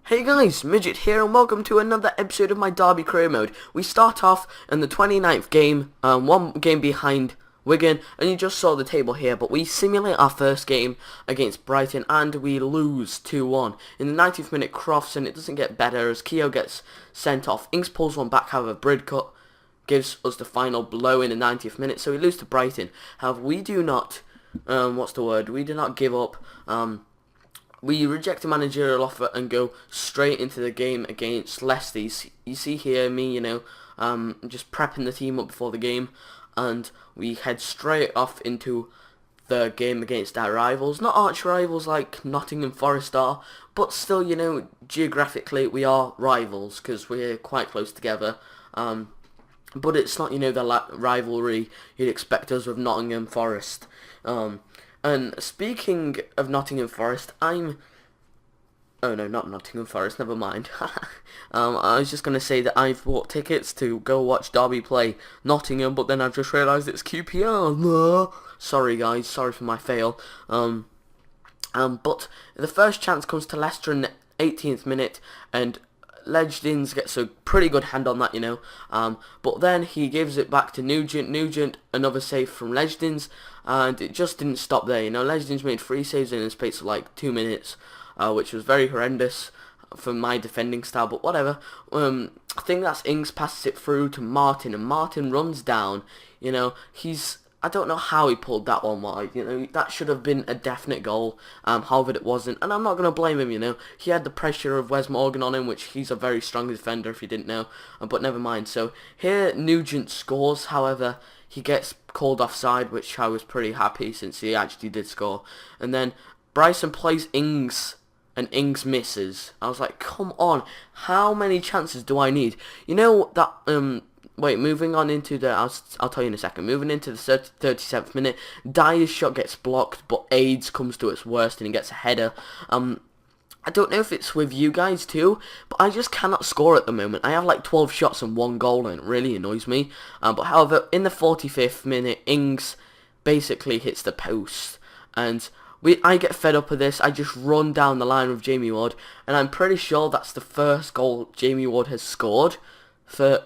Hey guys, Midget here and welcome to another episode of my Derby career mode. We start off in the 29th game, one game behind Wigan, and you just saw the table here, but we simulate our first game against Brighton and we lose 2-1. In the 90th minute, Crofts, and it doesn't get better as Keogh gets sent off. Ings pulls one back, however, Bridcut gives us the final blow in the 90th minute, so we lose to Brighton. However, we do not, we do not give up. We reject the managerial offer and go straight into the game against Leicester. You see here me, just prepping the team up before the game, and we head straight off into the game against our rivals. Not arch rivals like Nottingham Forest are, but still, geographically we are rivals because we're quite close together. But it's not, the rivalry you'd expect us with Nottingham Forest. And speaking of Nottingham Forest, oh no, not Nottingham Forest, never mind. I was just going to say that I've bought tickets to go watch Derby play Nottingham, but then I've just realised it's QPR. No. Sorry guys, sorry for my fail. But the first chance comes to Leicester in the 18th minute, and Legdins gets a pretty good hand on that, but then he gives it back to Nugent, another save from Legdins, and it just didn't stop there, Legdins made 3 saves in a space of like 2 minutes, which was very horrendous for my defending style, but whatever. I think that's Ings passes it through to Martin, and Martin runs down, I don't know how he pulled that one wide, that should have been a definite goal, however it wasn't, and I'm not going to blame him, he had the pressure of Wes Morgan on him, which he's a very strong defender if you didn't know, but never mind. So here Nugent scores, however, he gets called offside, which I was pretty happy since he actually did score, and then Bryson plays Ings, and Ings misses. I was like, come on, how many chances do I need? Wait, moving on into the, I'll tell you in a second, moving into the 37th minute, Dyer's shot gets blocked, but AIDS comes to its worst and he gets a header. I don't know if it's with you guys too, but I just cannot score at the moment. I have like 12 shots and 1 goal and it really annoys me. But however, in the 45th minute, Ings basically hits the post, and I get fed up with this. I just run down the line with Jamie Ward, and I'm pretty sure that's the first goal Jamie Ward has scored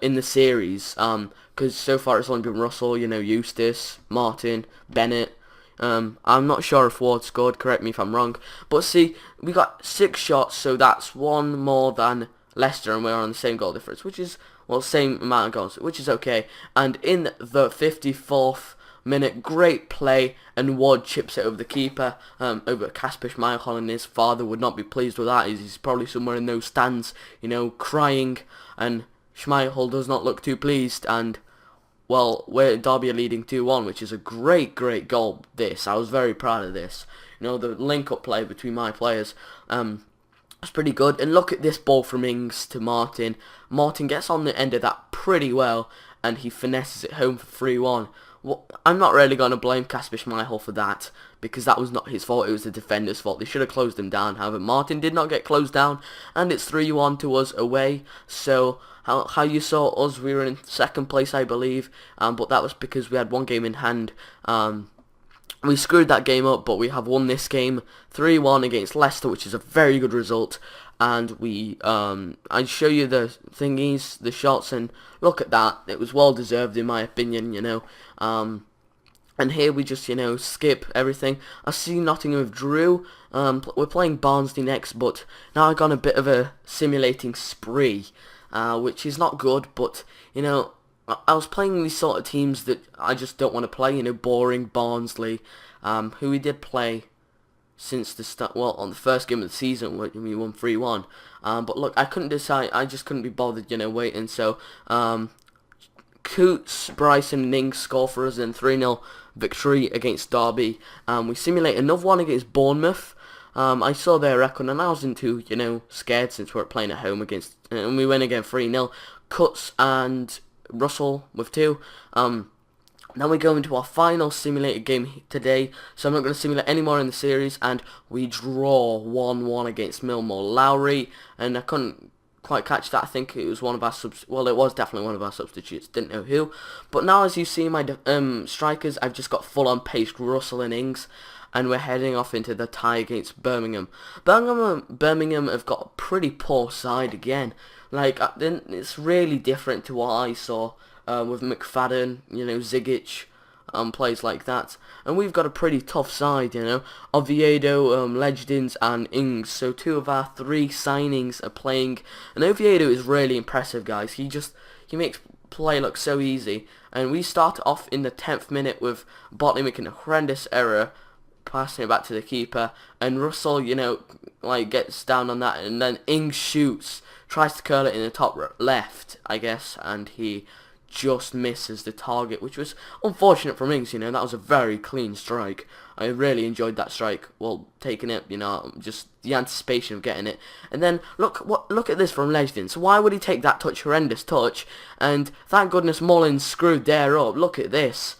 in the series, because so far it's only been Russell, Eustace, Martin, Bennett. I'm not sure if Ward scored, correct me if I'm wrong, but see, we got 6 shots, so that's 1 more than Leicester, and we're on the same goal difference, which is, well, same amount of goals, which is okay. And in the 54th minute, great play, and Ward chips it over the keeper, over Kasper Schmeichel, and his father would not be pleased with that. He's probably somewhere in those stands, crying, and Schmeichel does not look too pleased, and, well, Derby are leading 2-1, which is a great goal, this. I was very proud of this. The link-up play between my players was pretty good, and look at this ball from Ings to Martin. Martin gets on the end of that pretty well, and he finesses it home for 3-1. Well, I'm not really going to blame Kasper Schmeichel for that, because that was not his fault, it was the defender's fault. They should have closed him down. However, Martin did not get closed down, and it's 3-1 to us away. So, how you saw us, we were in 2nd place, I believe, but that was because we had 1 game in hand. We screwed that game up, but we have won this game 3-1 against Leicester, which is a very good result. And we, I show you the thingies, the shots, and look at that. It was well deserved in my opinion, And here we just, skip everything. I see Nottingham withdrew. We're playing Barnsley next, but now I've gone a bit of a simulating spree, which is not good. But I was playing these sort of teams that I just don't want to play. Boring Barnsley, who we did play since the start, well, on the first game of the season when we won 3-1, but look, I couldn't decide, I just couldn't be bothered, waiting, so, Coots, Bryson and Ings score for us in 3-0 victory against Derby. We simulate another one against Bournemouth. I saw their record and I wasn't too, scared since we're playing at home against, and we win again 3-0, Cuts and Russell with 2, Now we go into our final simulated game today, so I'm not going to simulate any more in the series, and we draw 1-1 against Millmore Lowry, and I couldn't quite catch that. I think it was one of our it was definitely one of our substitutes, didn't know who. But now as you see my strikers, I've just got full on pace Russell and Ings, and we're heading off into the tie against Birmingham. Birmingham have got a pretty poor side again. Like, it's really different to what I saw with McFadden, Zigic, plays like that. And we've got a pretty tough side, Oviedo, Legends and Ings. So 2 of our 3 signings are playing. And Oviedo is really impressive, guys. He makes play look so easy. And we start off in the 10th minute with Botley making a horrendous error, passing it back to the keeper. And Russell, gets down on that. And then Ings shoots, tries to curl it in the top left, I guess. And he just misses the target, which was unfortunate from Ings. That was a very clean strike. I really enjoyed that strike. Well, taking it, just the anticipation of getting it. And then look at this from Legends. Why would he take that horrendous touch? And thank goodness Mullins screwed there up. Look at this.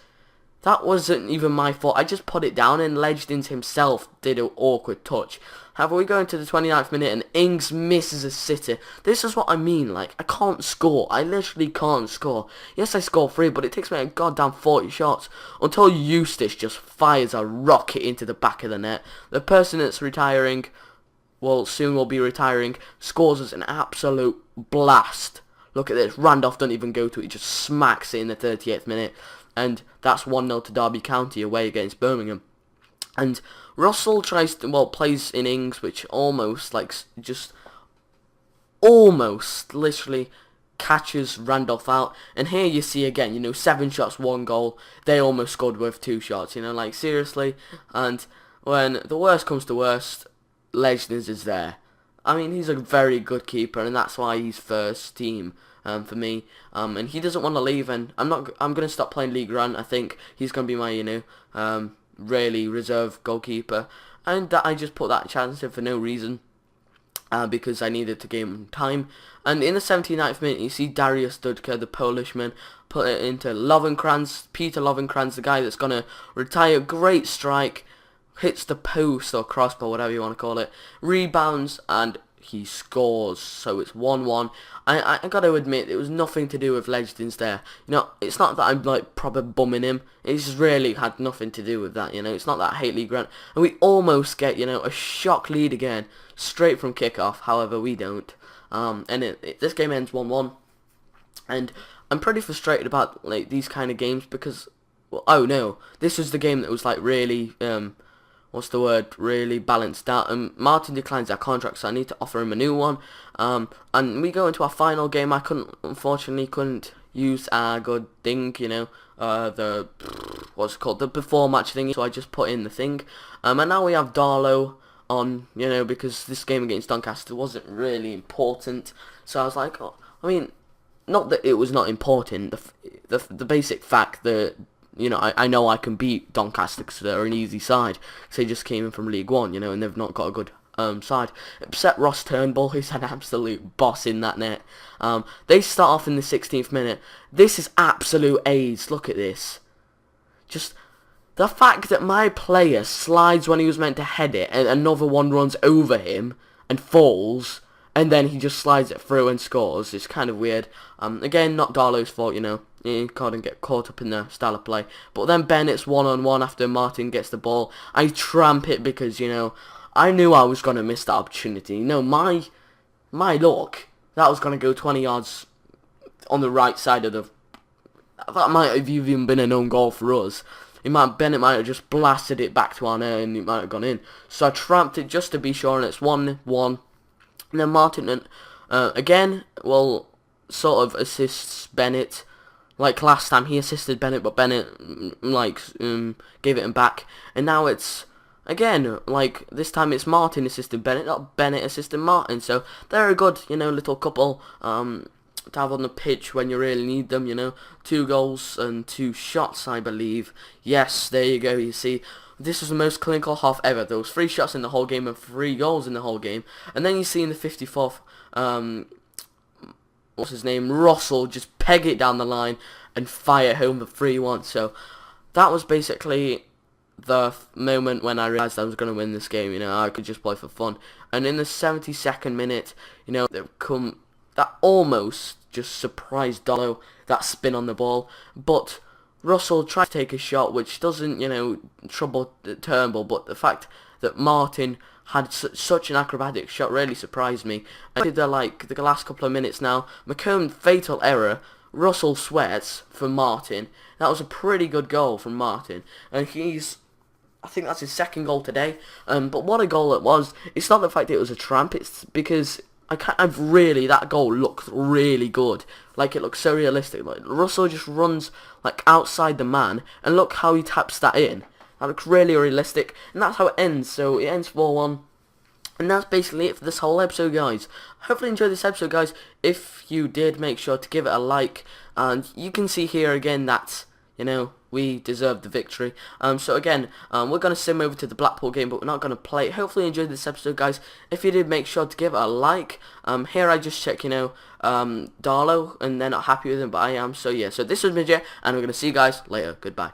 That wasn't even my fault. I just put it down and Legends himself did an awkward touch. However, we go into the 29th minute and Ings misses a sitter. This is what I mean, I can't score. I literally can't score. Yes, I score 3, but it takes me a goddamn 40 shots until Eustace just fires a rocket into the back of the net. The person that's retiring, well, soon will be retiring, scores us an absolute blast. Look at this. Randolph doesn't even go to it. He just smacks it in the 38th minute. And that's 1-0 to Derby County away against Birmingham. And Russell plays in Ings, which almost, literally catches Randolph out. And here you see again, 7 shots, 1 goal. They almost scored with 2 shots, seriously. And when the worst comes to worst, Legends is there. I mean, he's a very good keeper, and that's why he's first team for me. And he doesn't want to leave, and I'm gonna stop playing League Run. I think he's gonna be my, really reserve goalkeeper, and I just put that chance in for no reason, because I needed to gain time. And in the 79th minute, you see Darius Dudka, the Polishman, put it into Peter Lovenkrands, the guy that's gonna retire. Great strike, hits the post or crossbar, whatever you want to call it, rebounds, and he scores. So it's 1-1. I gotta admit, it was nothing to do with Legends there. It's not that I'm proper bumming him. It's just really had nothing to do with that. It's not that I hate League Run. And we almost get a shock lead again, straight from kickoff. However, we don't. And this game ends 1-1. And I'm pretty frustrated about these kind of games because, well, oh no, this was the game that was really really balanced out. And Martin declines our contract, so I need to offer him a new one. And we go into our final game. I unfortunately couldn't use our good thing, the before match thing. So I just put in the thing. And now we have Darlow on, because this game against Doncaster wasn't really important. So I was like, not that it was not important. The basic fact that, I know I can beat Doncaster because they're an easy side. So they just came in from League One, and they've not got a good side. Except Ross Turnbull, who's an absolute boss in that net. They start off in the 16th minute. This is absolute AIDS. Look at this. Just the fact that my player slides when he was meant to head it, and another one runs over him and falls, and then he just slides it through and scores. It's kind of weird. Again, not Darlow's fault, He couldn't get caught up in the style of play. But then Bennett's one-on-one after Martin gets the ball. I tramp it because, I knew I was going to miss that opportunity. My luck, that was going to go 20 yards on the right side of the... That might have even been an own goal for us. Bennett might have just blasted it back to our net and it might have gone in. So I tramped it just to be sure, and it's 1-1. And then Martin, again, sort of assists Bennett. Like last time, he assisted Bennett, but Bennett, gave it him back. And now it's, again, this time it's Martin assisting Bennett, not Bennett assisting Martin. So they're a good, little couple to have on the pitch when you really need them, 2 goals and 2 shots, I believe. Yes, there you go, you see. This was the most clinical half ever. There was 3 shots in the whole game and 3 goals in the whole game. And then you see in the 54th, what's his name, Russell, just peg it down the line and fire home the 3-1. So that was basically the moment when I realised I was going to win this game. I could just play for fun. And in the 72nd minute, that almost just surprised Darlow, that spin on the ball. But Russell tried to take a shot, which doesn't, you know, trouble Turnbull, but the fact that Martin had such an acrobatic shot really surprised me. I did the last couple of minutes now. McComb, fatal error. Russell sweats for Martin. That was a pretty good goal from Martin, and I think that's his second goal today. But what a goal it was! It's not the fact that it was a tramp. It's because that goal looked really good. Like, it looks so realistic. Like, Russell just runs like outside the man, and look how he taps that in. That looks really realistic, and that's how it ends. So it ends 4-1. And that's basically it for this whole episode, guys. Hopefully you enjoyed this episode, guys. If you did, make sure to give it a like. And you can see here again that, you know, we deserved the victory. So again, we're going to sim over to the Blackpool game, but we're not going to play it. Hopefully you enjoyed this episode, guys. If you did, make sure to give it a like. Here I just check, you know, Darlow, and they're not happy with him, but I am. So yeah, so this was Midget, and we're going to see you guys later. Goodbye.